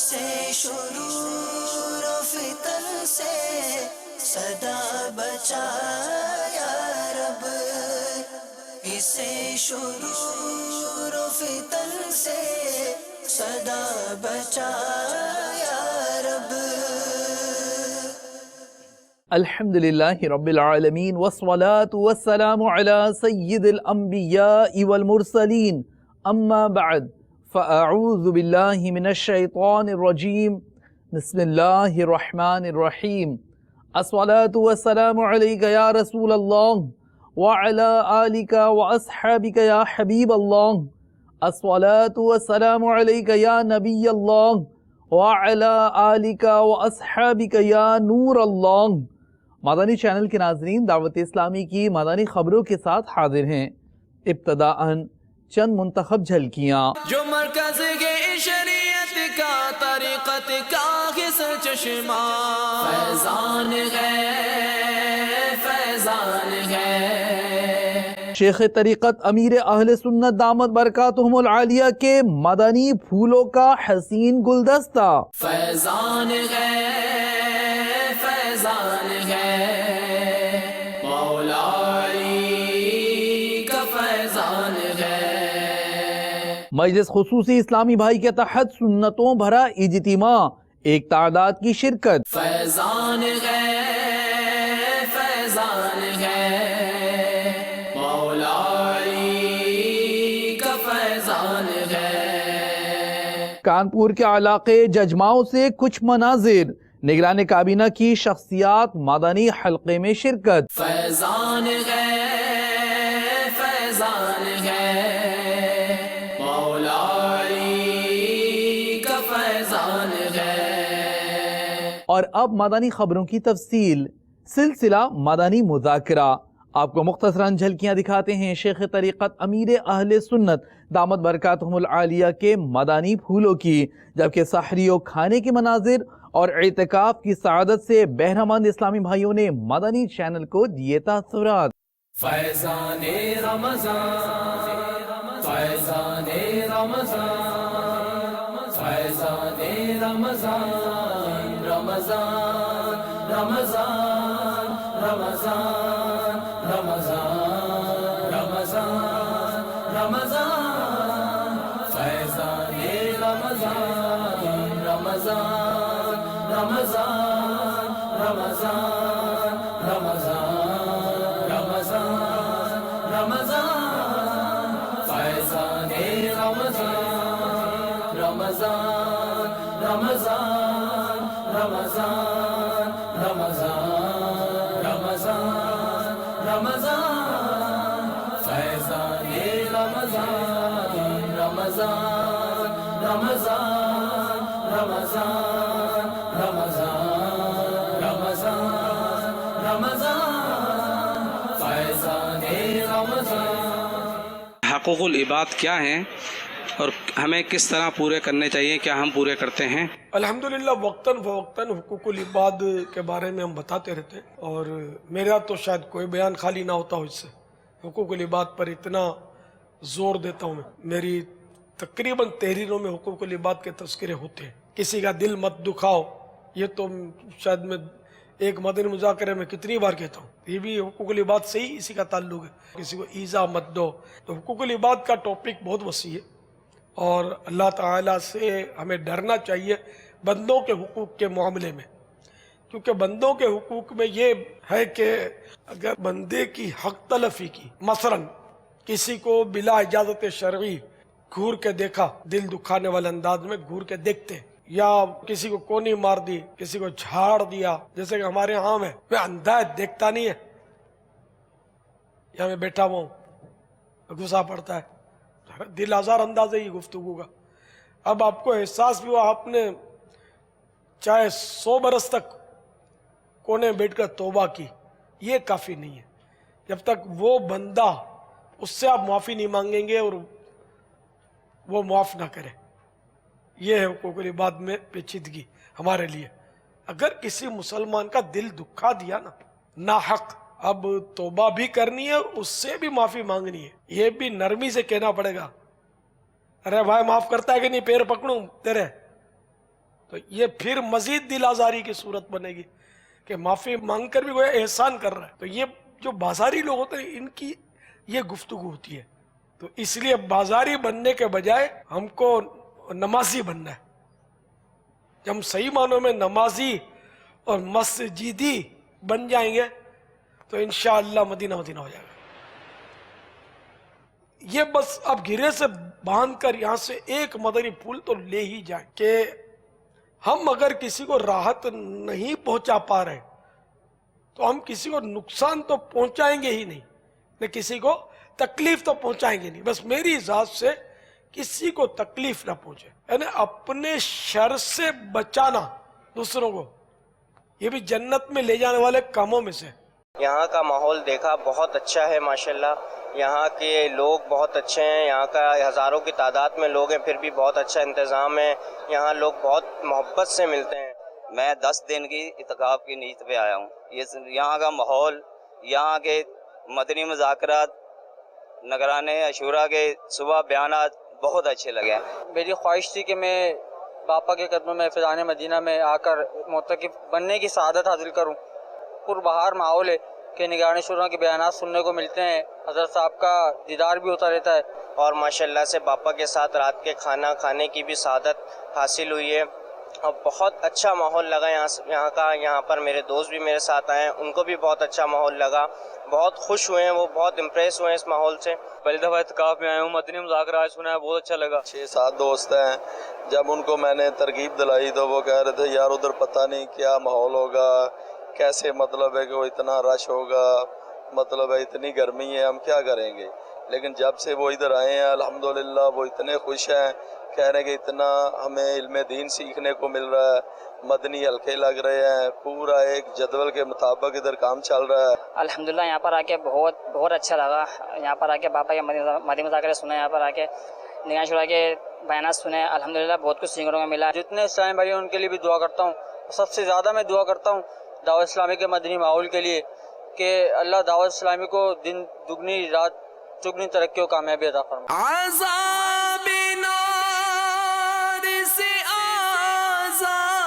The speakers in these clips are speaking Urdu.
اسے شرور و فتن سے صدا بچا یا رب، اسے شرور و فتن سے صدا بچا یا رب۔ الحمدللہ رب العالمین والصلاة والسلام علی سید الانبیاء والمرسلین، اما بعد فاعوذ باللہ من الشیطان الرجیم، بسم اللہ الرحمن الرحیم۔ الصلاة والسلام علیک یا رسول اللہ وعلی آلک واصحابک یا حبیب اللہ، الصلاة والسلام علیک یا نبی اللہ وعلی آلک واصحابک یا نور اللہ۔ مدنی چینل کے ناظرین، دعوت اسلامی کی مدنی خبروں کے ساتھ حاضر ہیں۔ ابتداءً چند منتخب جھلکیاں۔ جو مرکز کے شریعت کا طریقت کا حصہ چشمہ فیضان ہے، فیضان ہے۔ شیخ طریقت امیر اہل سنت دامت برکاتہم العالیہ کے مدنی پھولوں کا حسین گلدستہ فیضان ہے، فیضان ہے، مولا علی کا فیضان ہے۔ مجلس خصوصی اسلامی بھائی کے تحت سنتوں بھرا اجتماع، ایک تعداد کی شرکت۔ فیضان ہے، فیضان ہے، مولا علی کا فیضان ہے۔ کانپور کے علاقے ججماؤں سے کچھ مناظر، نگران کابینہ کی شخصیات مدنی حلقے میں شرکت۔ فیضان ہے، فیضان ہے، مولا علی کا فیضان ہے۔ اور اب مدنی خبروں کی تفصیل۔ سلسلہ مدنی مذاکرہ، آپ کو مختصراً جھلکیاں دکھاتے ہیں شیخ طریقت امیر اہل سنت دامت برکاتہم العالیہ کے مدنی پھولوں کی، جبکہ سحری و کھانے کے مناظر اور اعتکاف کی سعادت سے بہرہ مند اسلامی بھائیوں نے مدنی چینل کو دیے تاثرات۔ فیضان رمضان، فیضان رمضان، فیضان رمضان، رمضان رمضان رمضان رمضان رمضان رمضان، فیضان رمضان، رمضان رمضان رمضان رمضان رمضان رمضان، فیضان رمضان، رمضان رمضان رمضان رمضان رمضان رمضان، فیضان رمضان، رمضان رمضان رمضان رمضان رمضان رمضان، فیضان رمضان۔ حقوق العباد کیا ہیں اور ہمیں کس طرح پورے کرنے چاہیے، کیا ہم پورے کرتے ہیں؟ الحمدللہ وقتاً فوقتاً حقوق العباد کے بارے میں ہم بتاتے رہتے ہیں، اور میرا تو شاید کوئی بیان خالی نہ ہوتا ہو اس سے۔ حقوق العباد پر اتنا زور دیتا ہوں میں، میری تقریباً تحریروں میں حقوق العباد کے تذکرے ہوتے ہیں۔ کسی کا دل مت دکھاؤ، یہ تو شاید میں ایک مدنی مذاکرے میں کتنی بار کہتا ہوں، یہ بھی حقوق العباد سے ہی اسی کا تعلق ہے۔ کسی کو ایذا مت دو، تو حقوق العباد کا ٹاپک بہت وسیع ہے، اور اللہ تعالیٰ سے ہمیں ڈرنا چاہیے بندوں کے حقوق کے معاملے میں، کیونکہ بندوں کے حقوق میں یہ ہے کہ اگر بندے کی حق تلفی کی، مثلاً کسی کو بلا اجازت شرعی گھور کے دیکھا، دل دکھانے والے انداز میں گھور کے دیکھتے، یا کسی کو کونی مار دی، کسی کو جھاڑ دیا، جیسے کہ ہمارے یہاں ہے، وہ اندھا ہے، دیکھتا نہیں ہے، یا میں بیٹھا ہوا ہوں، غصہ پڑتا ہے، دل آزار انداز ہے یہ گفتگو کا۔ اب آپ کو احساس بھی ہوا، آپ نے چاہے 100 برس تک کونے بیٹھ کر توبہ کی، یہ کافی نہیں ہے جب تک وہ بندہ اس سے آپ معافی نہیں مانگیں گے اور وہ معاف نہ کرے۔ یہ ہے حقوق العباد میں پیچیدگی ہمارے لیے۔ اگر کسی مسلمان کا دل دکھا دیا نا ناحق، اب توبہ بھی کرنی ہے اور اس سے بھی معافی مانگنی ہے، یہ بھی نرمی سے کہنا پڑے گا، ارے بھائی معاف کرتا ہے کہ نہیں، پیر پکڑوں تیرے، تو یہ پھر مزید دل آزاری کی صورت بنے گی کہ معافی مانگ کر بھی کوئی احسان کر رہا ہے. تو یہ جو بازاری لوگ ہوتے ہیں ان کی یہ گفتگو ہوتی ہے. تو اس لیے بازاری بننے کے بجائے ہم کو نمازی بننا ہے. جب ہم صحیح معنوں میں نمازی اور مسجدی بن جائیں گے تو انشاءاللہ مدینہ مدینہ ہو جائے گا. یہ بس اب گھرے سے باندھ کر یہاں سے ایک مدنی پھول تو لے ہی جائیں کہ ہم اگر کسی کو راحت نہیں پہنچا پا رہے تو ہم کسی کو نقصان تو پہنچائیں گے ہی نہیں، نہ کسی کو تکلیف تو پہنچائیں گے نہیں. بس میری ذات سے کسی کو تکلیف نہ پہنچے، یعنی اپنے شر سے بچانا دوسروں کو، یہ بھی جنت میں لے جانے والے کاموں میں سے. یہاں کا ماحول دیکھا بہت اچھا ہے ماشاءاللہ. یہاں کے لوگ بہت اچھے ہیں. یہاں کا ہزاروں کی تعداد میں لوگ ہیں پھر بھی بہت اچھا انتظام ہے. یہاں لوگ بہت محبت سے ملتے ہیں. میں 10 دن کی اعتکاف کی نیت پہ آیا ہوں. یہاں کا ماحول، یہاں کے مدنی مذاکرات، نگرانے عاشورہ کے صبح بیانات بہت اچھے لگے. میری خواہش تھی کہ میں باپا کے قدموں میں فیضان مدینہ میں آ کر معتکف بننے کی سعادت حاصل کروں. پربہار ماحول ہے کہ نگران عاشورہ کے بیانات سننے کو ملتے ہیں، حضرت صاحب کا دیدار بھی ہوتا رہتا ہے. اور ماشاءاللہ سے باپا کے ساتھ رات کے کھانا کھانے کی بھی سعادت حاصل ہوئی ہے اور بہت اچھا ماحول لگا یہاں کا. یہاں پر میرے دوست بھی میرے ساتھ آئے ہیں، ان کو بھی بہت اچھا ماحول لگا، بہت خوش ہوئے ہیں، وہ بہت امپریس ہوئے ہیں اس ماحول سے. پہلی دفعہ اعتکاف میں آیا ہوں، مدنی مذاکرات سنا ہے، بہت اچھا لگا. 6-7 دوست ہیں. جب ان کو میں نے ترغیب دلائی تو وہ کہہ رہے تھے یار ادھر پتہ نہیں کیا ماحول ہوگا، کیسے مطلب ہے کہ وہ اتنا رش ہوگا، مطلب ہے اتنی گرمی ہے، ہم کیا کریں گے. لیکن جب سے وہ ادھر آئے ہیں الحمدللہ وہ اتنے خوش ہیں، کہہ رہے ہیں کہ اتنا ہمیں علم دین سیکھنے کو مل رہا ہے، مدنی حلقے لگ رہے ہیں، پورا ایک جدول کے مطابق ادھر کام چل رہا ہے. الحمدللہ یہاں پر آ کے بہت اچھا لگا. یہاں پر آ کے باپا کے مدنی مذاکرے سنے، یہاں پر آ کے نگران عاشورہ کے بیانات سنے. الحمدللہ بہت کچھ سیکھنے کو ملا. جتنے اسلامی بھائی ہیں ان کے لیے بھی دعا کرتا ہوں. سب سے زیادہ میں دعا کرتا ہوں دعوت اسلامی کے مدنی ماحول کے لیے کہ اللہ دعوت اسلامی کو دن دگنی رات چگنی ترقی و کامیابی عطا فرمائے. عذاب نار سے آزادیوں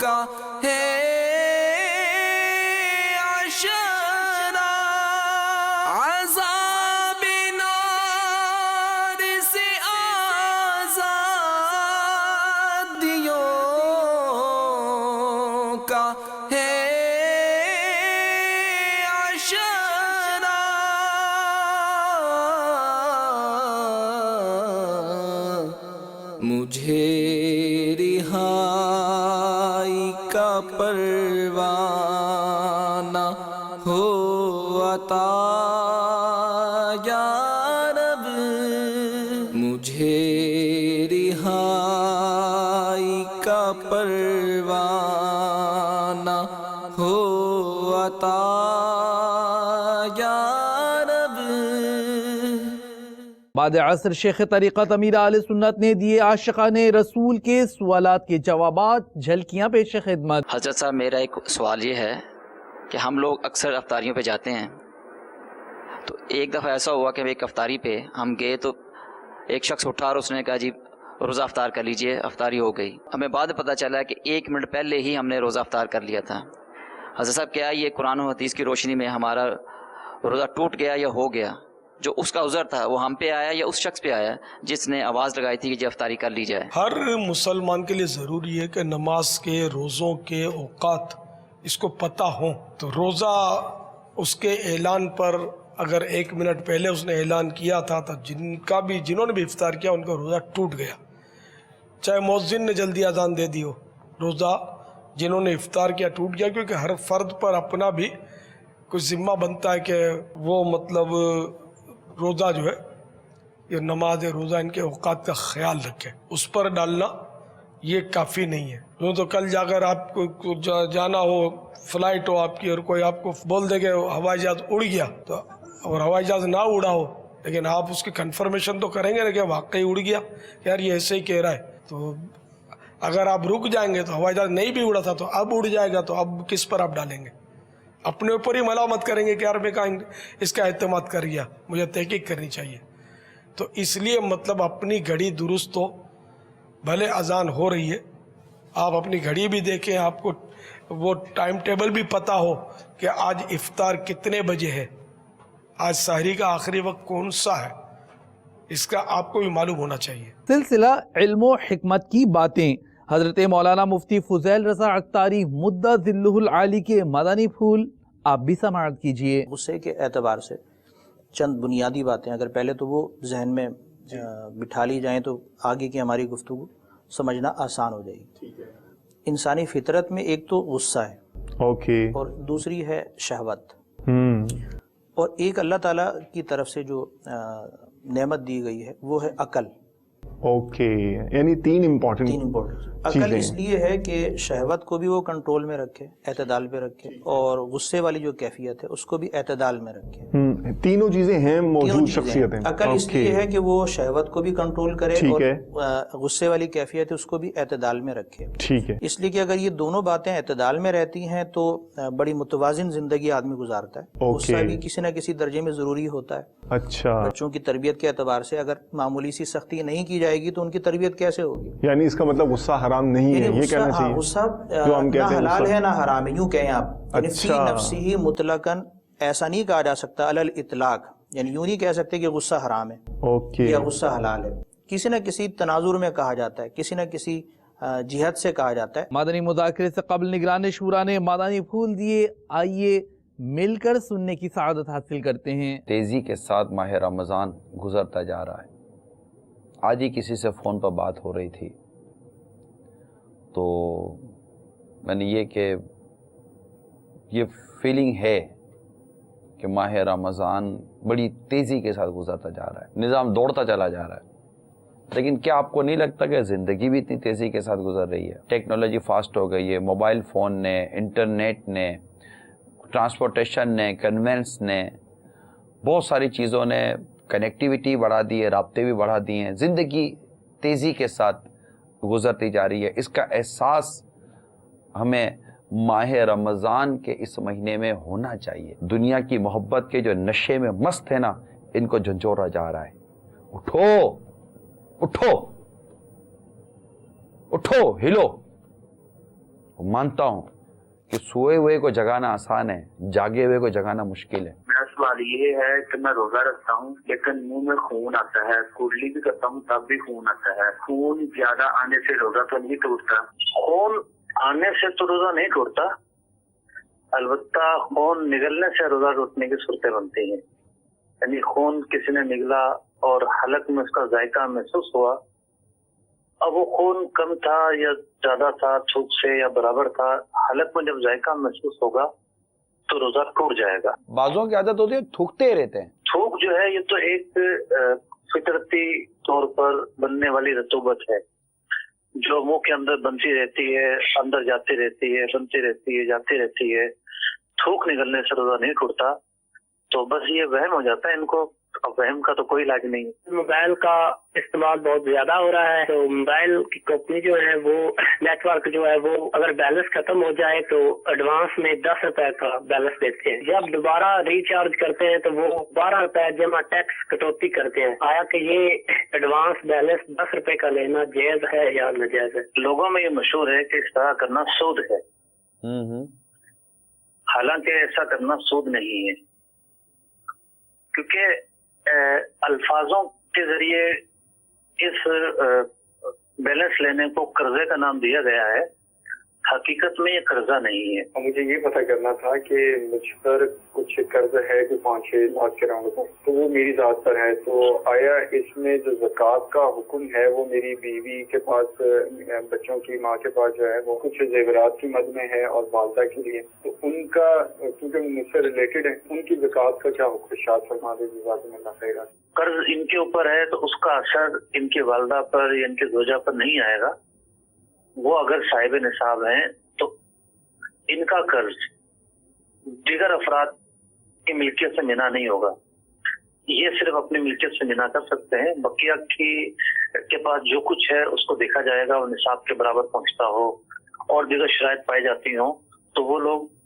کا ہے عشرہ. عذاب نار سے آزادیوں کا ہے مجھے رہائی کا پروانہ ہو عطا یا رب. مجھے رہائی کا پروانہ ہو عطا یا رب. بعد عصر شیخ طریقت امیر اہل سنت نے دیے عاشقان رسول کے سوالات کے جوابات، جھلکیاں پیش خدمت. حضرت صاحب میرا ایک سوال یہ ہے کہ ہم لوگ اکثر افطاریوں پہ جاتے ہیں، تو ایک دفعہ ایسا ہوا کہ ایک افطاری پہ ہم گئے تو ایک شخص اٹھا اور اس نے کہا جی روزہ افطار کر لیجئے، افطاری ہو گئی. ہمیں بعد پتہ چلا کہ 1 منٹ پہلے ہی ہم نے روزہ افطار کر لیا تھا. حضرت صاحب کیا یہ قرآن و حدیث کی روشنی میں ہمارا روزہ ٹوٹ گیا یا ہو گیا؟ جو اس کا عذر تھا وہ ہم پہ آیا یا اس شخص پہ آیا جس نے آواز لگائی تھی کہ جی افطاری کر لی جائے؟ ہر مسلمان کے لیے ضروری ہے کہ نماز کے روزوں کے اوقات اس کو پتہ ہوں. تو روزہ اس کے اعلان پر اگر 1 منٹ پہلے اس نے اعلان کیا تھا تو جنہوں نے بھی افطار کیا ان کا روزہ ٹوٹ گیا، چاہے مؤذن نے جلدی اذان دے دی ہو. روزہ جنہوں نے افطار کیا ٹوٹ گیا، کیونکہ ہر فرد پر اپنا بھی کچھ ذمہ بنتا ہے کہ وہ مطلب روزہ جو ہے یہ نماز روزہ ان کے اوقات کا خیال رکھے. اس پر ڈالنا یہ کافی نہیں ہے. تو کل جا کر آپ کو جانا ہو، فلائٹ ہو آپ کی، اور کوئی آپ کو بول دے کہ ہوائی جہاز اڑ گیا، تو اور ہوائی جہاز نہ اڑا ہو لیکن آپ اس کی کنفرمیشن تو کریں گے نا کہ واقعی اڑ گیا، یار یہ ایسے ہی کہہ رہا ہے. تو اگر آپ رک جائیں گے تو ہوائی جہاز نہیں بھی اڑا تھا تو اب اڑ جائے گا، تو اب کس پر آپ ڈالیں گے؟ اپنے اوپر ہی ملامت کریں گے کہ یار میں اس کا اعتماد کر گیا، مجھے تحقیق کرنی چاہیے. تو اس لیے مطلب اپنی گھڑی درست ہو، بھلے اذان ہو رہی ہے، آپ اپنی گھڑی بھی دیکھیں، آپ کو وہ ٹائم ٹیبل بھی پتہ ہو کہ آج افطار کتنے بجے ہے، آج سحری کا آخری وقت کون سا ہے، اس کا آپ کو بھی معلوم ہونا چاہیے۔ سلسلہ علم و حکمت کی باتیں، حضرت مولانا مفتی فضیل رضا عطاری مدہ ذلہ العالی کے مدنی پھول آپ بھی سماعت کیجئے۔ غصے کے اعتبار سے چند بنیادی باتیں اگر پہلے تو وہ ذہن میں بٹھا لی جائیں تو آگے کی ہماری گفتگو سمجھنا آسان ہو جائے گی۔ انسانی فطرت میں ایک تو غصہ ہے، اور دوسری ہے شہوت، اور ایک اللہ تعالیٰ کی طرف سے جو نعمت دی گئی ہے وہ ہے عقل۔ یعنی تین امپورٹنٹ عقل اس لیے ہے کہ شہوت کو بھی وہ کنٹرول میں رکھے، اعتدال پہ رکھے، اور غصے والی جو کیفیت ہے اس کو بھی اعتدال میں رکھے۔ تینوں چیزیں ہیں موجود شخصیتیں۔ عقل اس لیے ہے کہ وہ شہوت کو بھی کنٹرول کرے اور غصے والی کیفیت ہے اس کو بھی اعتدال میں رکھے۔ ٹھیک ہے، اس لیے کہ اگر یہ دونوں باتیں اعتدال میں رہتی ہیں تو بڑی متوازن زندگی آدمی گزارتا ہے۔ غصہ بھی کسی نہ کسی درجے میں ضروری ہوتا ہے۔ اچھا، بچوں کی تربیت کے اعتبار سے اگر معمولی سی سختی نہیں کی جائے گی تو ان کی تربیت کیسے ہوگی؟ یعنی اس کا مطلب غصہ حرام نہیں ہے، یہ کہنا چاہیے۔ غصہ نہ حلال ہے نہ حرام ہے، یوں کہیں آپ، یعنی فی نفسہ مطلقاً ایسا نہیں کہا جا سکتا علی الاطلاق، یعنی یوں نہیں کہہ سکتے کہ غصہ حرام ہے یا غصہ حلال ہے، کسی نہ کسی تناظر میں کہا جاتا ہے، کسی نہ کسی جہت سے کہا جاتا ہے۔ مدنی مذاکرے سے قبل نگران شورا نے مدنی پھول دیے، آئیے مل کر سننے کی سعادت حاصل کرتے ہیں۔ تیزی کے ساتھ ماہ رمضان گزرتا جا رہا ہے۔ آج ہی کسی سے فون پر بات ہو رہی تھی تو میں نے یہ فیلنگ ہے کہ ماہ رمضان بڑی تیزی کے ساتھ گزرتا جا رہا ہے، نظام دوڑتا چلا جا رہا ہے، لیکن کیا آپ کو نہیں لگتا کہ زندگی بھی اتنی تیزی کے ساتھ گزر رہی ہے؟ ٹیکنالوجی فاسٹ ہو گئی ہے، موبائل فون نے، انٹرنیٹ نے، ٹرانسپورٹیشن نے، کنوینس نے، بہت ساری چیزوں نے کنیکٹیویٹی بڑھا دی ہے، رابطے بھی بڑھا دیے ہیں، زندگی تیزی کے ساتھ گزرتی جا رہی ہے۔ اس کا احساس ہمیں ماہ رمضان کے اس مہینے میں ہونا چاہیے۔ دنیا کی محبت کے جو نشے میں مست ہے نا، ان کو جھنجھوڑا جا رہا ہے۔ اٹھو اٹھو اٹھو، ہلو۔ مانتا ہوں کہ سوئے ہوئے کو جگانا آسان ہے، جاگے ہوئے کو جگانا مشکل ہے۔ میرا سوال یہ ہے کہ میں روزہ رکھتا ہوں لیکن منہ میں خون آتا ہے، کورلی بھی کرتا ہوں تب بھی خون آتا ہے۔ خون زیادہ آنے سے روزہ تو نہیں ٹوٹتا؟ خون آنے سے تو روزہ نہیں ٹوٹتا، البتہ خون نگلنے سے روزہ ٹوٹنے کی صورتیں بنتی ہیں۔ یعنی خون کسی نے نگلا اور حلق میں اس کا ذائقہ محسوس ہوا، اب وہ خون کم تھا یا زیادہ تھا، تھوک سے یا برابر تھا، حلق میں جب ذائقہ محسوس ہوگا تو روزہ ٹوٹ جائے گا۔ بعضوں کی عادت ہوتی ہے تھوکتے رہتے ہیں۔ تھوک جو ہے یہ تو ایک فطرتی طور پر بننے والی رطوبت ہے جو منہ کے اندر بنتی رہتی ہے، اندر جاتی رہتی ہے، بنتی رہتی ہے، جاتی رہتی ہے۔ تھوک نکلنے سے روزہ نہیں ٹوٹتا، تو بس یہ وہم ہو جاتا ہے ان کو، اب وہم کا تو کوئی علاج نہیں۔ موبائل کا استعمال بہت زیادہ ہو رہا ہے، تو موبائل کی کمپنی جو ہے وہ نیٹ ورک جو ہے وہ اگر بیلنس ختم ہو جائے تو ایڈوانس میں 10 روپے کا بیلنس دیتے ہیں، جب دوبارہ ریچارج کرتے ہیں تو وہ 12 روپے جمع ٹیکس کٹوتی کرتے ہیں۔ آیا کہ یہ ایڈوانس بیلنس 10 روپے کا لینا جائز ہے یا ناجائز ہے؟ لوگوں میں یہ مشہور ہے کہ اس طرح کرنا سود ہے، حالانکہ ایسا کرنا سود نہیں ہے، کیونکہ الفاظوں کے ذریعے اس بیلنس لینے کو قرضے کا نام دیا گیا ہے، حقیقت میں یہ قرضہ نہیں ہے۔ مجھے یہ پتہ کرنا تھا کہ مجھ پر کچھ قرض ہے کہ 5-6 لاکھ کے راؤنڈ پر، تو وہ میری ذات پر ہے، تو آیا اس میں جو زکوٰۃ کا حکم ہے وہ میری بیوی کے پاس، بچوں کی ماں کے پاس جو ہے وہ کچھ زیورات کی مد میں ہے اور والدہ کے لیے، تو ان کا کیونکہ مجھ سے ریلیٹڈ ہے، ان کی زکوٰۃ کا کیا حکم ارشاد فرما دے جزاک اللہ خیرا۔ قرض ان کے اوپر ہے تو اس کا اثر ان کی والدہ پر یا ان کے زوجہ پر نہیں آئے گا، وہ اگر صاحب نصاب ہیں تو ان کا قرض دیگر افراد کی ملکیت سے منع نہیں ہوگا، یہ صرف اپنی ملکیت سے منع کر سکتے ہیں، بقیہ کے پاس جو کچھ ہے اس کو دیکھا جائے گا، وہ نصاب کے برابر پہنچتا ہو اور دیگر شرائط پائی جاتی ہوں تو وہ لوگ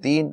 3,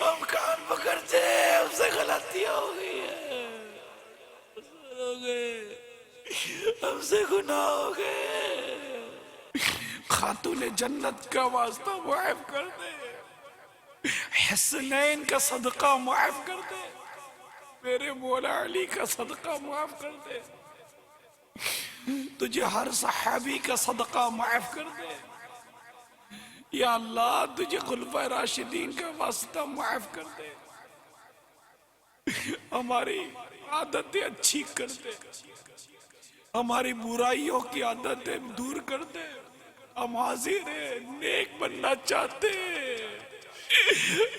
ہم کان پکڑتے ہیں، ہم سے غلطیاں ہو گئی ہیں، ہم سے گناہ ہو گئے، خاتون جنت کا واسطہ معاف کر دے، حسنین کا صدقہ معاف کر دے، میرے مولا علی کا صدقہ معاف کر دے، تجھے ہر صحابی کا صدقہ معاف کر دے، یا اللہ تجھے خلفائے راشدین کا واسطہ معاف کر دے، ہماری عادتیں اچھی کر دے، ہماری برائیوں کی عادتیں دور کر دے، ہم حاضر ہیں، نیک بننا چاہتے ہیں،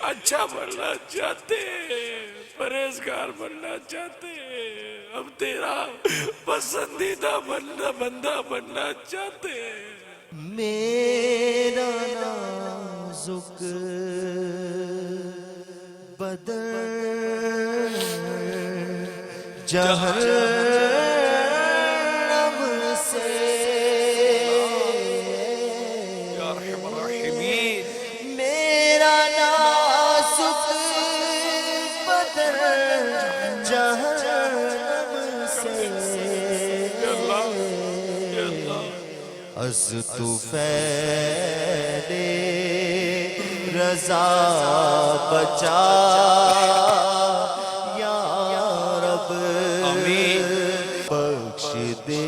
اچھا بننا چاہتے ہیں، پرہیزگار بننا چاہتے ہیں، ہم تیرا پسندیدہ بندہ بننا چاہتے ہیں۔ میرا نازک بدن جہنم سے یا ارحم الراحمین، میرا نازک بدن جہنم سے از طفیل رضا بچا یا رب، بخش دے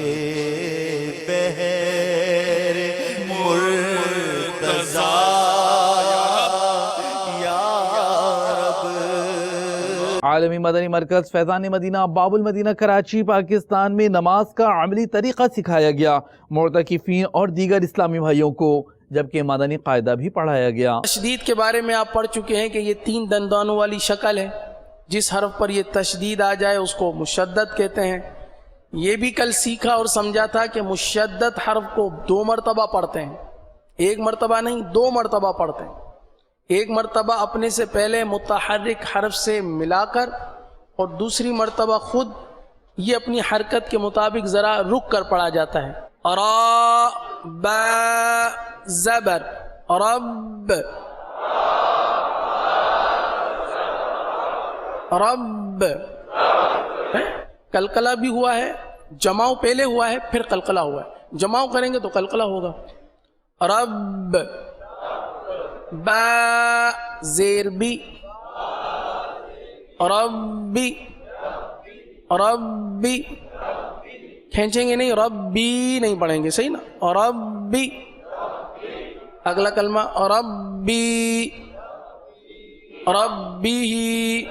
بہر مرتضی یا رب۔ عالمی مدنی مرکز فیضان مدینہ باب المدینہ کراچی پاکستان میں نماز کا عملی طریقہ سکھایا گیا معتکفین اور دیگر اسلامی بھائیوں کو، جبکہ مدنی قاعدہ بھی پڑھایا گیا۔ تشدید کے بارے میں آپ پڑھ چکے ہیں کہ یہ 3 دندانوں والی شکل ہے، جس حرف پر یہ تشدید آ جائے اس کو مشدد کہتے ہیں۔ یہ بھی کل سیکھا اور سمجھا تھا کہ مشدد حرف کو 2 مرتبہ پڑھتے ہیں، 1 مرتبہ نہیں 2 مرتبہ پڑھتے ہیں۔ 1 مرتبہ اپنے سے پہلے متحرک حرف سے ملا کر، اور دوسری مرتبہ خود یہ اپنی حرکت کے مطابق ذرا رک کر پڑھا جاتا ہے۔ را با زبر رب، رب، قلقلہ بھی ہوا ہے، جماؤ پہلے ہوا ہے پھر قلقلہ ہوا ہے، جماؤ کریں گے تو قلقلہ ہوگا۔ رب، با زیر بی، ربی، ربی، کھینچیں گے نہیں، ربی نہیں پڑھیں گے، صحیح نا، ربی۔ اگلا کلمہ ربی، ربی۔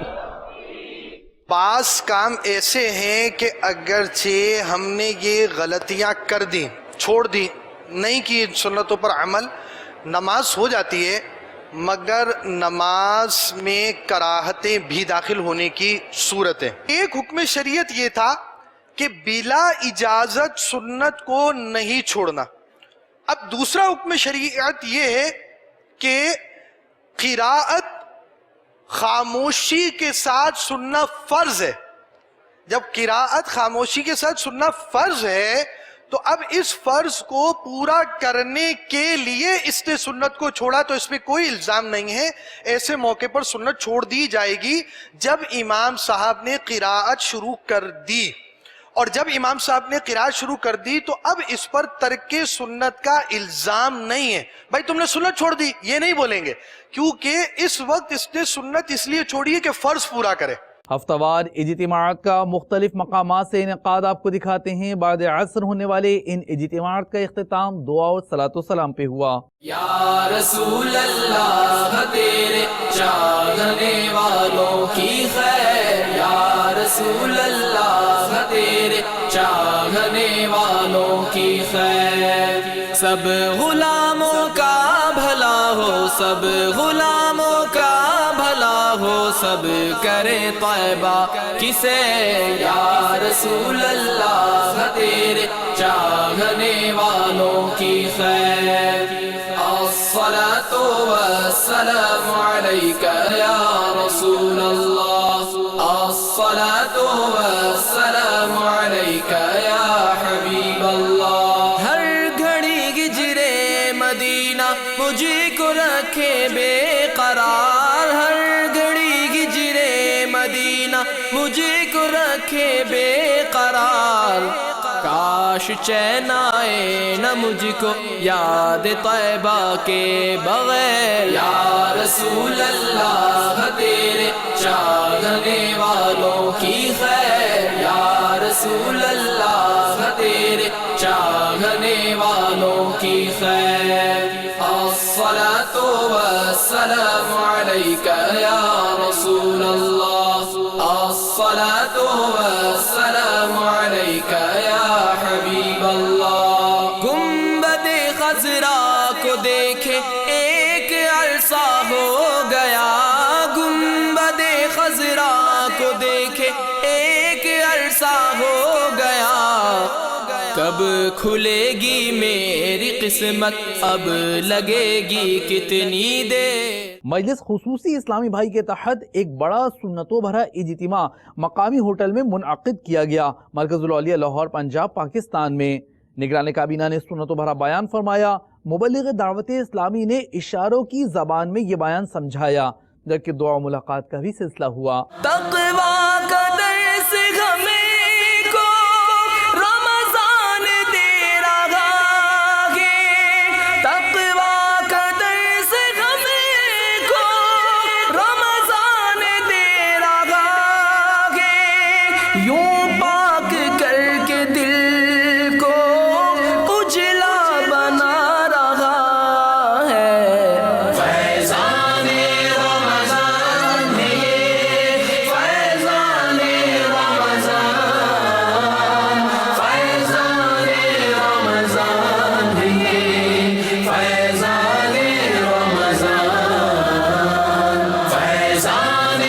بعض کام ایسے ہیں کہ اگرچہ ہم نے یہ غلطیاں کر دی، چھوڑ دی، نہیں کی سنتوں پر عمل، نماز ہو جاتی ہے، مگر نماز میں کراہتیں بھی داخل ہونے کی صورت ہے۔ ایک حکم شریعت یہ تھا کہ بلا اجازت سنت کو نہیں چھوڑنا۔ اب دوسرا حکم شریعت یہ ہے کہ قراءت خاموشی کے ساتھ سننا فرض ہے۔ جب قراءت خاموشی کے ساتھ سننا فرض ہے تو اب اس فرض کو پورا کرنے کے لیے اس نے سنت کو چھوڑا تو اس میں کوئی الزام نہیں ہے، ایسے موقع پر سنت چھوڑ دی جائے گی جب امام صاحب نے قراءت شروع کر دی۔ اور جب امام صاحب نے قراءت شروع کر دی تو اب اس پر ترک سنت کا الزام نہیں ہے، بھائی تم نے سنت چھوڑ دی یہ نہیں بولیں گے، کیونکہ اس وقت اس نے سنت اس لیے چھوڑی ہے کہ فرض پورا کرے۔ ہفتہ وار اجتماعات کا مختلف مقامات سے انعقاد آپ کو دکھاتے ہیں۔ بعد عصر ہونے والے ان اجتماعات کا اختتام دعا اور صلاۃ و سلام پہ ہوا۔ یا رسول اللہ تیرے چاہنے والوں کی خیر، یا رسول اللہ تیرے چاہنے والوں کی خیر، سب غلاموں کا بھلا ہو، سب غلاموں کا بھلا ہو، سب کرے طیبہ کسے، یا رسول اللہ تیرے چاہنے والوں کی خیر، الصلاۃ والسلام علیک یا رسول اللہ، الصلاۃ والسلام علیک یا حبیب اللہ، ہر گھڑی گجرے مدینہ مجھے کو رکھے بے قرار، ہر رکھے بے قرار، کاش چین آئے نہ مجھ کو یاد طیبہ کے بغیر۔ یا رسول اللہ تیرے چاہنے والوں کی خیر، یا رسول اللہ تیرے چاہنے والوں کی خیر۔ الصلاۃ والسلام علیک یا رسول اللہ، الصلاۃ والسلام علیک یا حبیب اللہ۔ گنبد خضرا کو دیکھے ایک عرصہ ہو گیا، گنبد خضرا کو دیکھے ایک عرصہ ہو گیا، کب کھلے گی میری قسمت، اب لگے گی کتنی دیر۔ مجلس خصوصی اسلامی بھائی کے تحت ایک بڑا سنتوں بھرا اجتماع مقامی ہوٹل میں منعقد کیا گیا، مرکز الاولیاء لاہور پنجاب پاکستان میں۔ نگران کابینہ نے سنتوں بھرا بیان فرمایا، مبلغ دعوت اسلامی نے اشاروں کی زبان میں یہ بیان سمجھایا، جبکہ دعا و ملاقات کا بھی سلسلہ ہوا۔ تقویٰ کا درس ہمیں کو رمضان دے رہا ہے، تقویٰ کا درس ہمیں کو رمضان دے رہا ہے، یوں پاک کر کے دل کو اجلا بنا رہا ہے۔ فیضان رمضان ہے، فیضان رمضان، فیضان رمضان ہے، فیضان رمضان، فیضان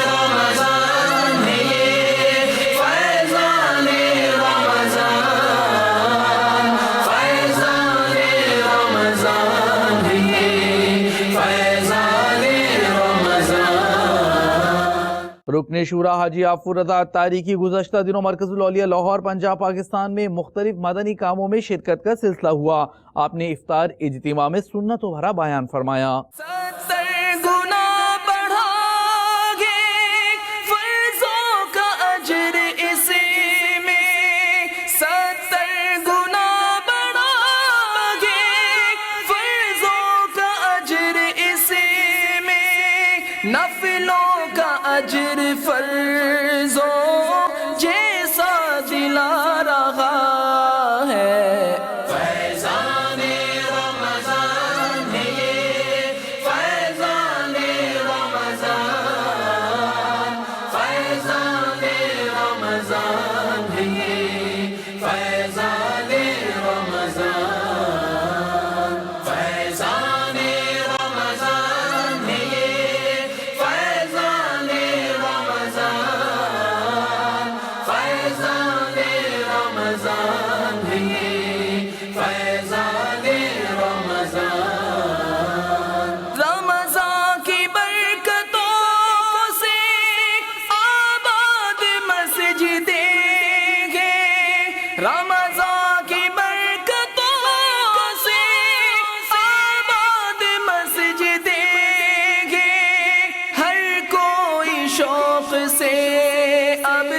رمضان ہے، فیضان رمضان، فیضان رمضان ہے، فیضان رمضان۔ رکن شورا حاجی عفور رضا اتاری کی گزشتہ دنوں مرکز الاولیاء لاہور پنجاب پاکستان میں مختلف مدنی کاموں میں شرکت کا سلسلہ ہوا۔ آپ نے افطار اجتماع میں سنتوں بھرا بیان فرمایا۔ 70 گنا بڑھا گے فرضوں کا اجر اسی میں، 70 گنا بڑھا گے فرضوں کا اجر اسی میں، نفلوں کا اجر فرضوں جیسا دلا رہا ہے۔ فیضان رمضان ہے، فیضان رمضان، فیضان رمضان ہے، فیضان رمضان، فیضان رمضان ہے، فیضان رمضان، فیضان رمضان ہے، فیضان رمضان۔ رمضان کی برکتوں سے آباد مسجدیں ہیں، رمضان کی برکتوں سے آباد مسجدیں ہیں، ہر کوئی شوق سے اب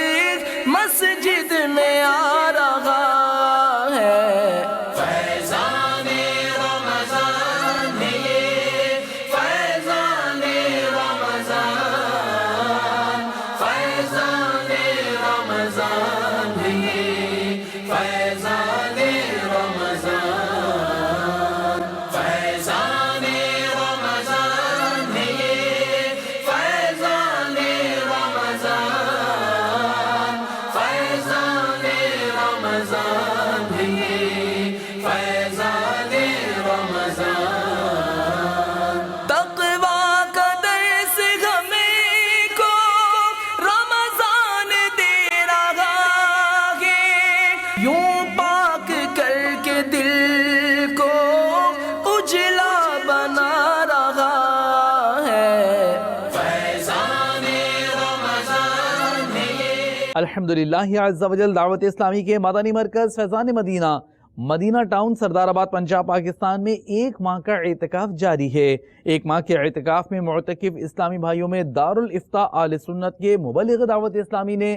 مسجد میں آ رہا ہے۔ فیضان رمضان ہے، فیضان رمضان، فیضان رمضان ہے، فیضان رمضان، فیضان رمضان ہے، فیضان رمضان، فیضان رمضان ہے، فیضان رمضان۔ تقویٰ کا درس ہمیں کو رمضان دے رہا ہے، یوں پاک کر کے دل کو اجلا بنا رہا ہے۔ فیضان رمضان ہے۔ الحمدللہ عز و جل دعوت اسلامی کے مدنی مرکز فیضان مدینہ مدینہ ٹاؤن سردار آباد پنجاب پاکستان میں ایک ماہ کا اعتکاف جاری ہے۔ ایک ماہ کے اعتکاف میں معتکف اسلامی بھائیوں میں دارالفتاء آل سنت کے مبلغ دعوت اسلامی نے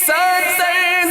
70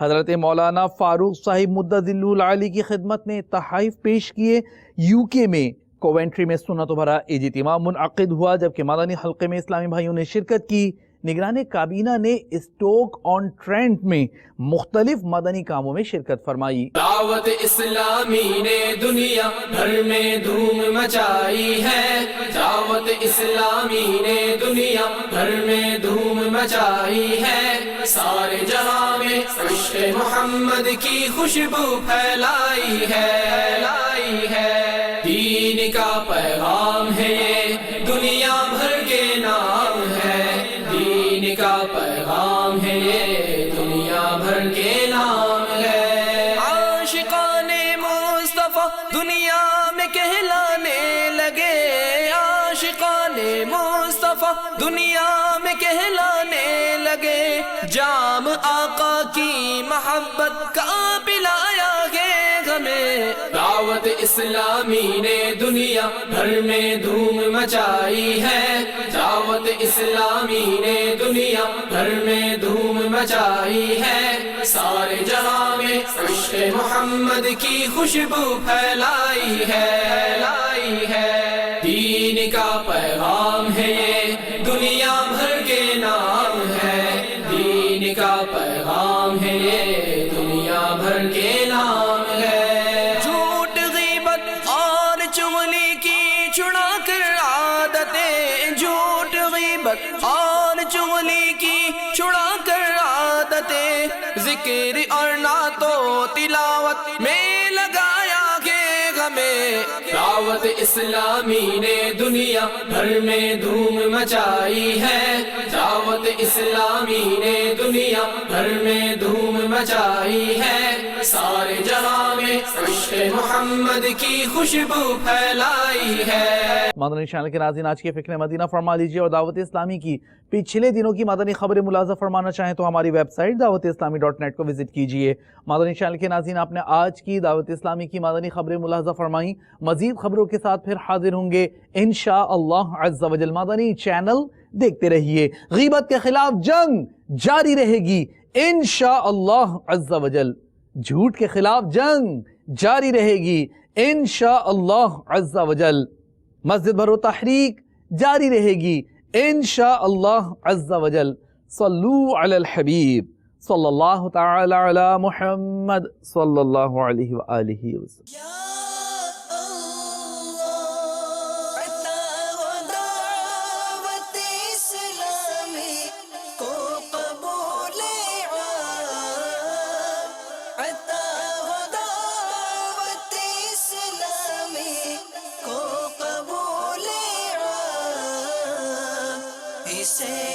حضرت مولانا فاروق صاحب مدظلہ علی کی خدمت میں تحائف پیش کیے۔ UK میں کوونٹری میں سنت و بھرا اجتماع منعقد ہوا، جبکہ مدنی حلقے میں اسلامی بھائیوں نے شرکت کی۔ نگران کابینہ نے اسٹوک آن ٹرینٹ میں مختلف مدنی کاموں میں شرکت فرمائی۔ دعوت اسلامی نے دنیا بھر میں دھوم مچائی ہے، دعوت اسلامی نے دنیا بھر میں دھوم مچائی ہے، سارے جہاں میں عشق محمد کی خوشبو پھیلائی ہے، دین کا پیغام ہے یہ دنیا بھر کے نام ہے، دین کا پیغام ہے یہ دنیا بھر کے نام ہے۔ عاشقان مصطفیٰ دنیا میں کہلانے لگے، عاشقان مصطفیٰ دنیا میں کہلانے لگے، جام آقا کی محبت کا پلایا گے ہمیں۔ دعوت اسلامی نے دنیا بھر میں دھوم مچائی ہے، دعوت اسلامی نے دنیا بھر میں دھوم مچائی ہے، سارے جہاں میں عشق محمد کی خوشبو پھیلائی ہے، دین کا پیغام ہے یہ دنیا بھر کے نام ہے، دین کا پیغام ہے یہ دنیا بھر کے نام ہے۔ جھوٹ غیبت اور چغلی کی چھڑا کر عادتیں، جھوٹ غیبت اور چغلی کی چھڑا کر عادتیں، ذکر اور نعت و تلاوت میں لگایا گے ہمیں۔ دعوت اسلامی نے دنیا بھر میں دھوم مچائی ہے، دعوت اسلامی نے دنیا بھر میں دھوم مچائی ہے، سارے جہاں میں عشق محمد کی خوشبو پھیلائی ہے۔ مدنی چینل کے ناظرین، آج کے فکر مدینہ فرما لیجیے، اور دعوت اسلامی کی پچھلے دنوں کی مدنی خبریں ملاحظہ فرمانا چاہیں تو ہماری ویب سائٹ dawat-islami.net کو وزٹ کیجیے۔ مدنی چینل کے ناظرین، آپ نے آج کی دعوت اسلامی کی مدنی خبریں ملاحظہ فرمائیں، مزید خبروں کے ساتھ پھر حاضر ہوں گے انشاءاللہ عز و جل۔ مدنی چینل دیکھتے رہیے۔ غیبت کے خلاف جنگ جاری رہے گی انشاءاللہ عز و جل، جھوٹ کے خلاف جنگ جاری رہے گی انشاءاللہ عز و جل، مسجد بھرو تحریک جاری رہے گی انشاءاللہ عز و جل۔ صلو علی الحبیب صلی اللہ تعالی علی محمد صلی اللہ علیہ وآلہ وسلم۔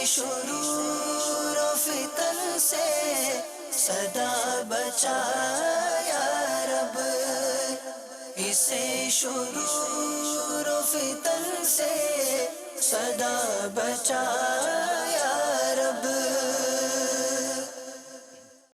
شرور و فتن سے صدا بچا یا رب، اسے شرور و فتن سے صدا بچا